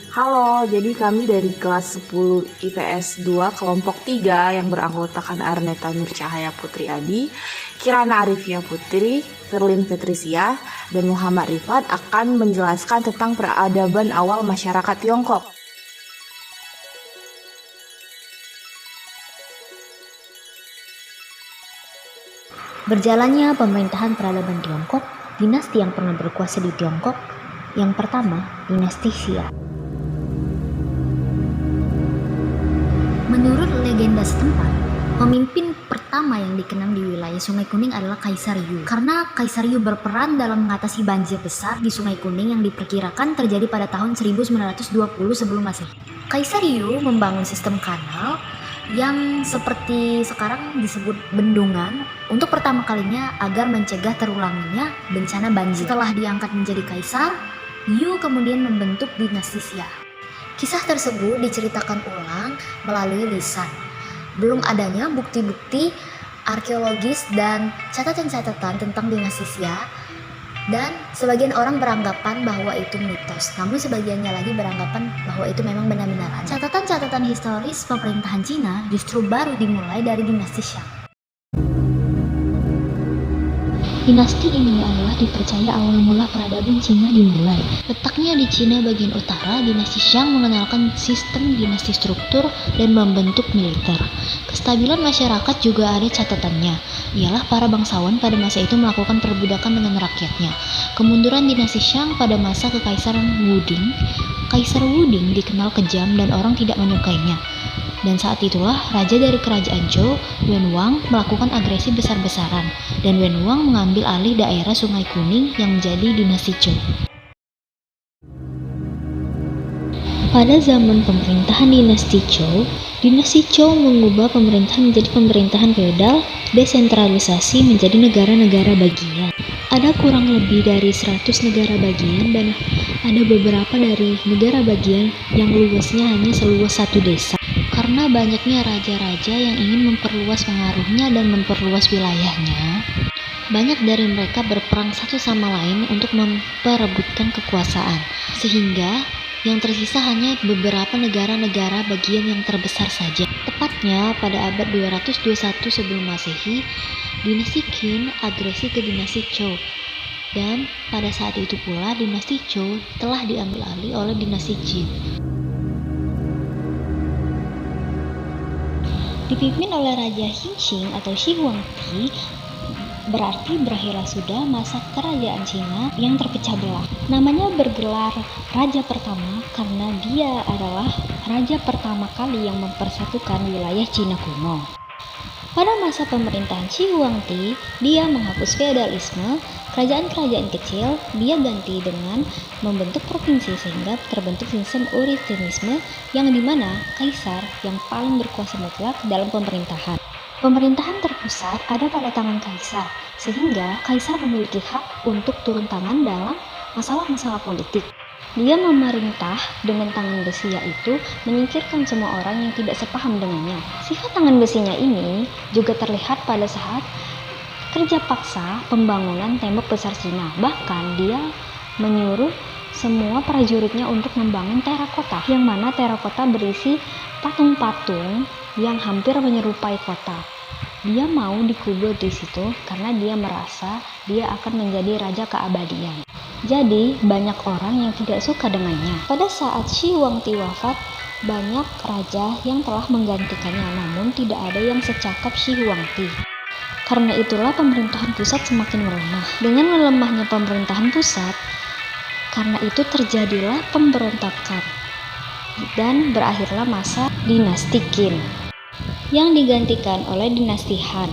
Halo, jadi kami dari kelas 10 IPS 2 kelompok 3 yang beranggotakan Arneta Nur Cahaya Putri Adi, Kirana Arifia Putri, Ferlin Petrisia, dan Muhammad Rifat akan menjelaskan tentang peradaban awal masyarakat Tiongkok. Berjalannya pemerintahan peradaban Tiongkok, dinasti yang pernah berkuasa di Tiongkok, yang pertama, dinasti Xia. Menurut legenda setempat, pemimpin pertama yang dikenang di wilayah Sungai Kuning adalah Kaisar Yu. Karena Kaisar Yu berperan dalam mengatasi banjir besar di Sungai Kuning yang diperkirakan terjadi pada tahun 1920 sebelum Masehi. Kaisar Yu membangun sistem kanal yang seperti sekarang disebut bendungan untuk pertama kalinya agar mencegah terulanginya bencana banjir. Setelah diangkat menjadi kaisar, Yu kemudian membentuk dinasti Xia. Kisah tersebut diceritakan ulang melalui lisan. Belum adanya bukti-bukti arkeologis dan catatan-catatan tentang dinasti Xia, dan sebagian orang beranggapan bahwa itu mitos, namun sebagiannya lagi beranggapan bahwa itu memang benar-benar ada. Catatan-catatan historis pemerintahan Cina justru baru dimulai dari dinasti Shang. Dinasti ini adalah dipercaya awal mula peradaban Cina dimulai. Letaknya di Cina bagian utara, dinasti Shang mengenalkan sistem dinasti struktur dan membentuk militer. Kestabilan masyarakat juga ada catatannya, ialah para bangsawan pada masa itu melakukan perbudakan dengan rakyatnya. Kemunduran dinasti Shang pada masa kekaisaran Wuding, Kaisar Wuding dikenal kejam dan orang tidak menyukainya. Dan saat itulah raja dari kerajaan Zhou, Wenwang, melakukan agresi besar-besaran, dan Wenwang mengambil alih daerah Sungai Kuning yang menjadi dinasti Zhou. Pada zaman pemerintahan dinasti Zhou mengubah pemerintahan menjadi pemerintahan feodal, desentralisasi menjadi negara-negara bagian. Ada kurang lebih dari 100 negara bagian dan ada beberapa dari negara bagian yang luasnya hanya seluas satu desa. Karena banyaknya raja-raja yang ingin memperluas pengaruhnya dan memperluas wilayahnya, banyak dari mereka berperang satu sama lain untuk memperebutkan kekuasaan, sehingga yang tersisa hanya beberapa negara-negara bagian yang terbesar saja. Tepatnya pada abad 221 sebelum Masehi, dinasti Qin agresi ke dinasti Zhou, dan pada saat itu pula dinasti Zhou telah diambil alih oleh dinasti Jin. Dipimpin oleh Raja Hingxing atau Shi Huangdi, berarti berakhirlah sudah masa kerajaan Cina yang terpecah belah. Namanya bergelar Raja Pertama karena dia adalah raja pertama kali yang mempersatukan wilayah Cina kuno. Pada masa pemerintahan Shi Huangdi, dia menghapus feodalisme, kerajaan-kerajaan kecil, dia ganti dengan membentuk provinsi sehingga terbentuk sistem uritinisme yang dimana kaisar yang paling berkuasa mutlak dalam pemerintahan. Pemerintahan terpusat ada pada tangan kaisar, sehingga kaisar memiliki hak untuk turun tangan dalam masalah-masalah politik. Dia memerintah dengan tangan besi, yaitu menyingkirkan semua orang yang tidak sepaham dengannya. Sifat tangan besinya ini juga terlihat pada saat kerja paksa pembangunan tembok besar Cina. Bahkan dia menyuruh semua prajuritnya untuk membangun terakota, yang mana terakota berisi patung-patung yang hampir menyerupai kota. Dia mau dikubur di situ karena dia merasa dia akan menjadi raja keabadian. Jadi banyak orang yang tidak suka dengannya. Pada saat Shi Huangdi wafat, banyak raja yang telah menggantikannya, namun tidak ada yang secakap Shi Huangdi. Karena itulah pemerintahan pusat semakin melemah. Dengan melemahnya pemerintahan pusat, karena itu terjadilah pemberontakan dan berakhirlah masa dinasti Qin yang digantikan oleh dinasti Han.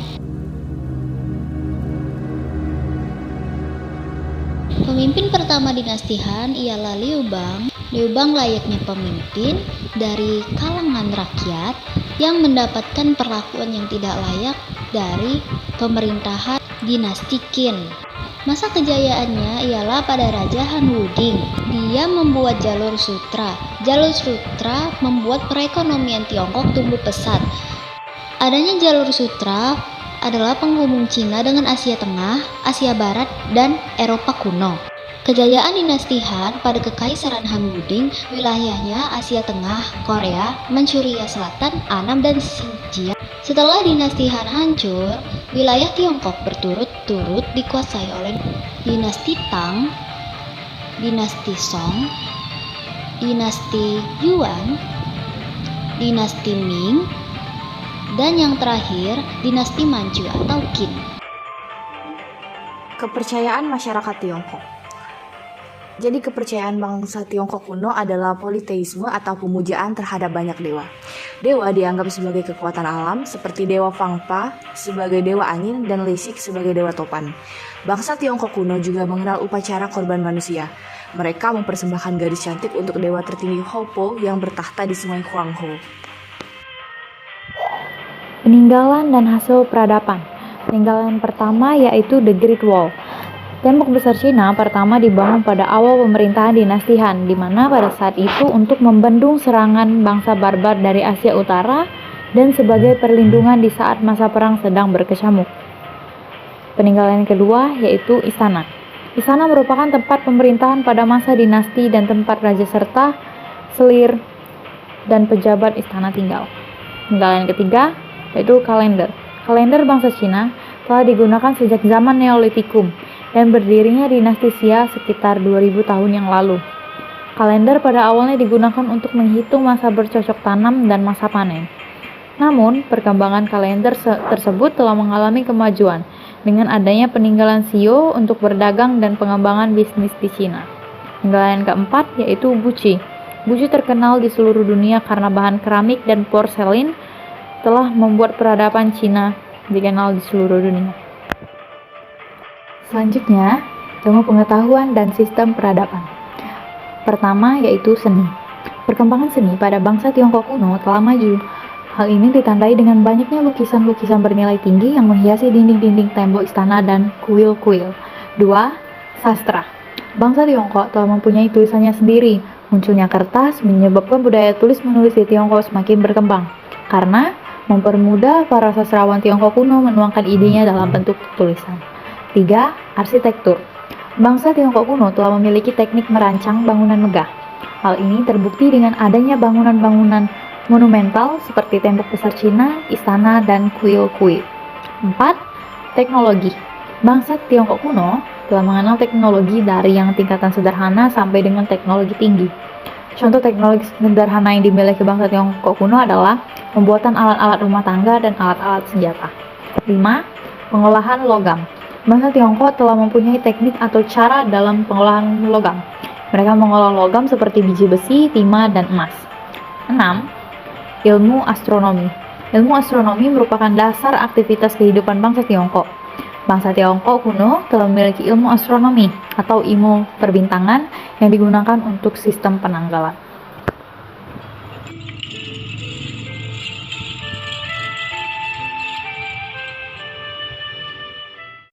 Pemimpin pertama dinasti Han ialah Liu Bang. Liu Bang layaknya pemimpin dari kalangan rakyat yang mendapatkan perlakuan yang tidak layak dari pemerintahan dinasti Qin. Masa kejayaannya ialah pada Raja Han Wuding. Dia membuat jalur sutra. Jalur sutra membuat perekonomian Tiongkok tumbuh pesat. Adanya jalur sutra adalah penghubung Cina dengan Asia Tengah, Asia Barat, dan Eropa kuno. Kejayaan dinasti Han pada Kekaisaran Hamgyong, wilayahnya Asia Tengah, Korea, Manchuria Selatan, Annam, dan Xinjiang. Setelah dinasti Han hancur, wilayah Tiongkok berturut-turut dikuasai oleh dinasti Tang, dinasti Song, dinasti Yuan, dinasti Ming, dan yang terakhir dinasti Manchu atau Qin. Kepercayaan masyarakat Tiongkok. Jadi kepercayaan bangsa Tiongkok kuno adalah politeisme atau pemujaan terhadap banyak dewa. Dewa dianggap sebagai kekuatan alam seperti dewa Fangpa sebagai dewa angin dan Lesik sebagai dewa topan. Bangsa Tiongkok kuno juga mengenal upacara korban manusia. Mereka mempersembahkan gadis cantik untuk dewa tertinggi Hopo yang bertahta di sungai Huanghe. Peninggalan dan hasil peradaban. Peninggalan pertama yaitu The Great Wall. Tembok besar Cina pertama dibangun pada awal pemerintahan dinasti Han, di mana pada saat itu untuk membendung serangan bangsa barbar dari Asia Utara dan sebagai perlindungan di saat masa perang sedang berkecamuk. Peninggalan kedua yaitu istana. Istana merupakan tempat pemerintahan pada masa dinasti dan tempat raja serta selir dan pejabat istana tinggal. Peninggalan ketiga yaitu kalender. Kalender bangsa Cina telah digunakan sejak zaman Neolitikum dan berdirinya dinasti Xia sekitar 2000 tahun yang lalu. Kalender pada awalnya digunakan untuk menghitung masa bercocok tanam dan masa panen. Namun, perkembangan kalender tersebut telah mengalami kemajuan dengan adanya peninggalan Shio untuk berdagang dan pengembangan bisnis di Cina. Peninggalan keempat yaitu Buci. Buci terkenal di seluruh dunia karena bahan keramik dan porselin telah membuat peradaban Cina dikenal di seluruh dunia. Selanjutnya, ilmu pengetahuan dan sistem peradaban. Pertama yaitu seni. Perkembangan seni pada bangsa Tiongkok kuno telah maju. Hal ini ditandai dengan banyaknya lukisan-lukisan bernilai tinggi yang menghiasi dinding-dinding tembok istana dan kuil-kuil. 2. Sastra. Bangsa Tiongkok telah mempunyai tulisannya sendiri. Munculnya kertas menyebabkan budaya tulis-menulis di Tiongkok semakin berkembang, karena mempermudah para sastrawan Tiongkok kuno menuangkan idenya dalam bentuk tulisan. 3. Arsitektur. Bangsa Tiongkok kuno telah memiliki teknik merancang bangunan megah. Hal ini terbukti dengan adanya bangunan-bangunan monumental seperti tembok besar Cina, istana, dan kuil-kuil. 4. Teknologi. Bangsa Tiongkok kuno telah mengenal teknologi dari yang tingkatan sederhana sampai dengan teknologi tinggi. Contoh teknologi sederhana yang dimiliki bangsa Tiongkok kuno adalah pembuatan alat-alat rumah tangga dan alat-alat senjata. 5. Pengolahan logam. Bangsa Tiongkok telah mempunyai teknik atau cara dalam pengolahan logam. Mereka mengolah logam seperti biji besi, timah, dan emas. 6. Ilmu astronomi. Ilmu astronomi merupakan dasar aktivitas kehidupan bangsa Tiongkok. Bangsa Tiongkok kuno telah memiliki ilmu astronomi atau ilmu perbintangan yang digunakan untuk sistem penanggalan.